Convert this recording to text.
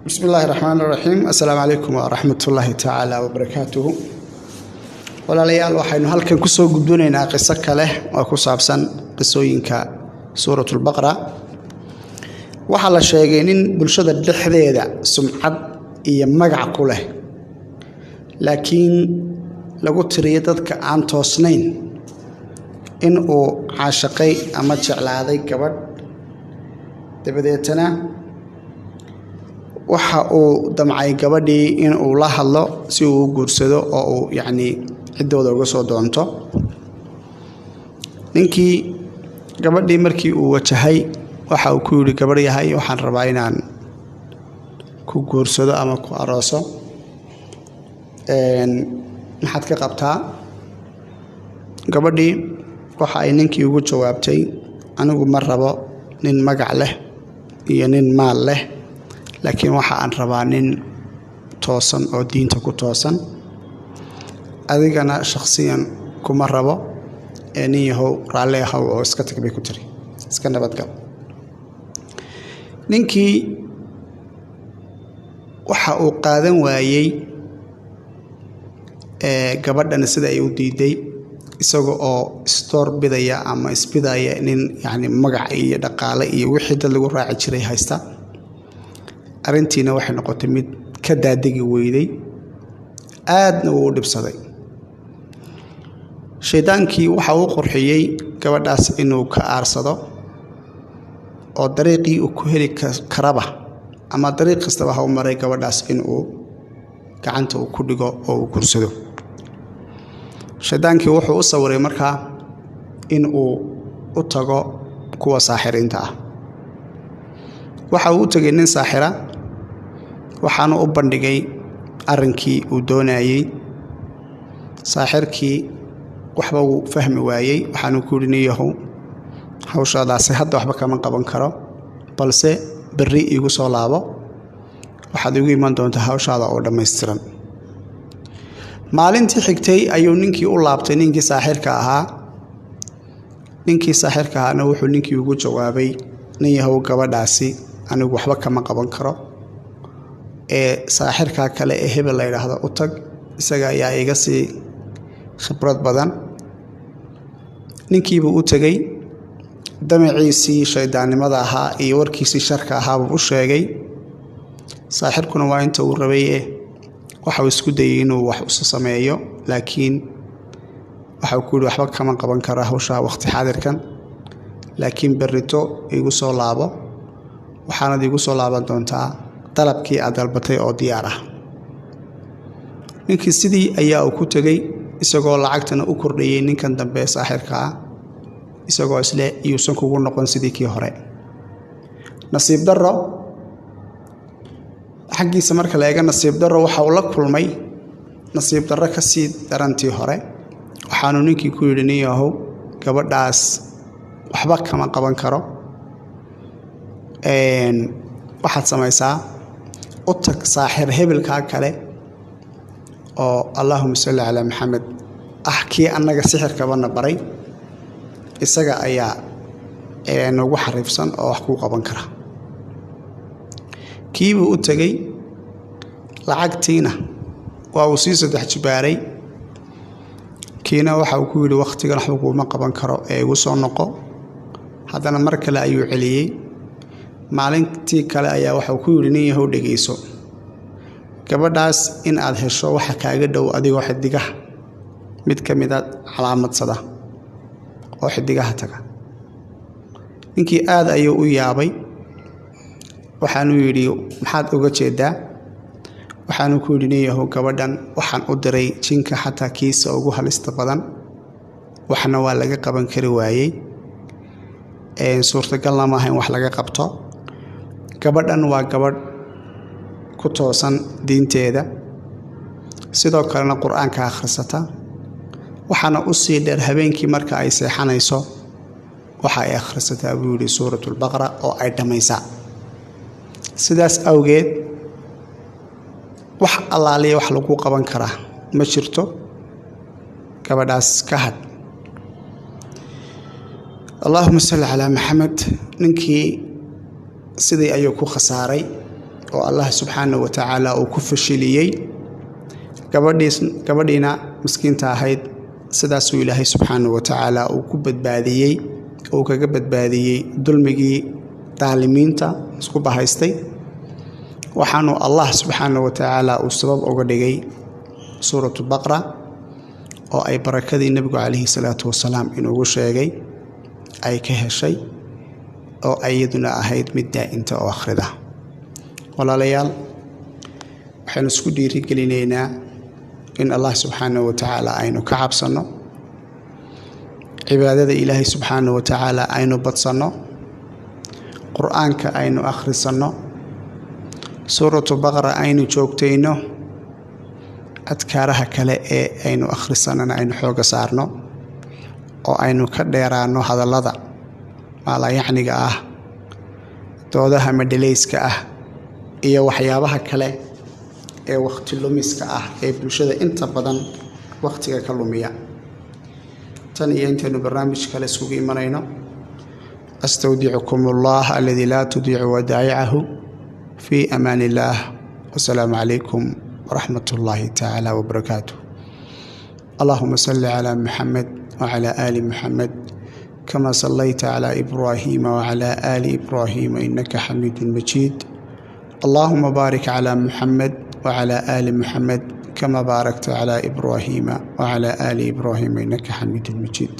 بسم الله الرحمن الرحيم السلام عليكم ورحمة الله تعالى وبركاته ولا ليال waxaynu halkan ku soo gudbinaynaa qiso kale oo ku saabsan qisooyinka suuratul baqara waxa la sheegay in bulshada dhexdeeda sumcad iyo magac ku leh laakiin lagu tiriyo dadka aan toosnayn in uu caashaqay ama jeclaaday gabadh dabadeetana waxa uu damcay gabadhii in uu la hadlo si uu guursado oo uu cidooda uga soo doonto ninkii gabadhii markii uu wajahay waxa uu ku yiri gabadh yahay waxaan rabaa inaan ku guursado ama ku arooso maxaad ka qabtaa gabadhii waxa ay ninkii ugu jawaabtay anigu ma rabo nin magac leh iyo nin maal leh laakiin waxa aan rabaa nin toosan oo diinta ku toosan adigana shakhsiyan kuma rabo nin yahow raalli ahaw oo iska tag bay ku tiri iska nabadgal ninkii waxa uu qaadan waayey gabadhan sida ay u diiday isaga oo store bidaya ama isbidaya nin magac iyo dhaqaale iyo wixii dad lagu raaci jiray haysta arintiina waxay noqotay mid ka daadigi weyday aadna uu dhibsaday shaydaankii waxa uu qurxiyay gabadhaas inuu ka aarsado oo dariiqii uu ku heli karaba ama dariiq kastaba ha u maray gabadhaas inuu gacanta uu ku dhigo oo uu guursado shaydaankii wuxuu u sawiray markaa in uu u tago kuwa saaxiriinta ah waxa uu u tagay nin saaxira waxaanu u bandhigay arrinkii uu doonayay saaxirkii waxba uu fahmi waayey waxaanu ku yiri niyahow hawshaadaasi hadda waxba kama qaban karo balse berri igu soo laabo waxaad igu iman doontaa hawshaada oo dhammaystiran maalintii xigtay ayuu ninkii u laabtay ninkii saaxirka ahaana wuxuu ninkii ugu jawaabay niyahow gabadhaasi anigu waxba kama qaban karo saaxirka kale ee hebel la yiraahdo u tag isaga ayaa iga sii khibrad badan ninkiiba u tagay damaciisii shaydaannimada ahaa iyo warkiisii sharka ahaa buu u sheegay saaxirkuna waa inta uu rabay waxa uu isku dayay inuu wax u sameeyo laakiin waxa uu ku yiri waxba kama qaban karo hawsha waqti xaadirkan laakiin berrito igu soo laabo waxaanad igu soo laaban doontaa dalabkii aad dalbatay oo diyaar ah ninkii sidii ayaa uu ku tagay isagoo lacagtana u kordhiyay ninkan dambe saaxirka ah isagoo isle yuusan kugu noqon sidii kii hore nasiib darro xaggiisa marka la eega nasiib darro waxa uu la kulmay nasiib darro ka sii darantii hore waxaanu ninkii ku yidhi niyahow gabadhaas waxba kama qaban karo waxaad samaysaa u tag saaxir hebelkaa kale oo allaahuma salli calaa maxamed kii annaga sixirkabana baray isaga ayaa noogu xariifsan oo wax kuu qaban kara kiibuu u tegey lacagtiina waa uu sii 3 jibaaray kiina waxa uu ku yidhi wakhtigan waxba kuuma qaban karo ee igu soo noqo haddana mar kale ayuu celiyey maalintii kale ayaa waxa uu ku yidhi nin yahow dhegayso gabadhaas in aad hesho waxa kaaga dhow adigoo xidigaha mid ka mid ah calaamadsada oo xidigaha taga ninkii aad ayuu u yaabay waxaanu yidhi maxaad uga jeedaa waxaanu ku yidhi niyahow gabadhan waxaan u diray jinka xataa kiisa ugu halista badan waxna waa laga qaban kari waayey suurtagalna maaha in wax laga qabto gabadhan waa gabadh ku toosan diinteeda sidoo kalena qur-aanka akhrisata waxaana u sii dheer habeenkii marka ay seexanayso waxa ay akhrisataa buu yidhi suuratul baqara oo ay dhammaysaa sidaas awgeed wax allaaliya wax lagu qaban karaa ma jirto gabadhaas ka had allaahuma salli calaa maxamed ninkii sidii ayuu ku khasaaray oo Allah subxaanahu wa tacaala uu ku fashiliyey gabadhiina miskiinta ahayd sidaasuu ilaahay subxaanahu wa tacaala uu ku badbaadiyey uu kaga badbaadiyey dulmigii daalimiinta isku bahaystay waxaanu Allah subxaanahu wa tacaala uu sabab uga dhigay suuratu baqara oo ay barakadii nabigu calayhi salaatu wasalaam inuugu sheegay ay ka heshay oo ayaduna ahayd mid daa'inta oo akhrida walaalayaal waxaan isku dhiirigelinaynaa in Allah subxaanahu wa tacaala aynu ka cabsano cibaadada ilaahay subxaanahu wa tacaala aynu badsano qur'aanka aynu akhrisano suuratu baqara aynu joogtayno adkaaraha kale ee aynu akhrisanana aynu xooga saarno oo aynu ka dheeraano hadallada maalayacniga ah doodaha madhalayska ah iyo waxyaabaha kale ee waqti lumiska ah ee bulshada inta badan waqtiga ka lumiya tan iyo intaynu barnaamij kale isugu imanayno astawdicukum allah alladii laa tudiicu wadaa'icahu fi amaan illah wasalaamu calaykum ورحمة الله تعالى وبركاته اللهم صل على محمد وعلى آل محمد كما صليت على إبراهيم وعلى آل إبراهيم إنك حميد مجيد اللهم بارك على محمد وعلى آل محمد كما باركت على إبراهيم وعلى آل إبراهيم إنك حميد مجيد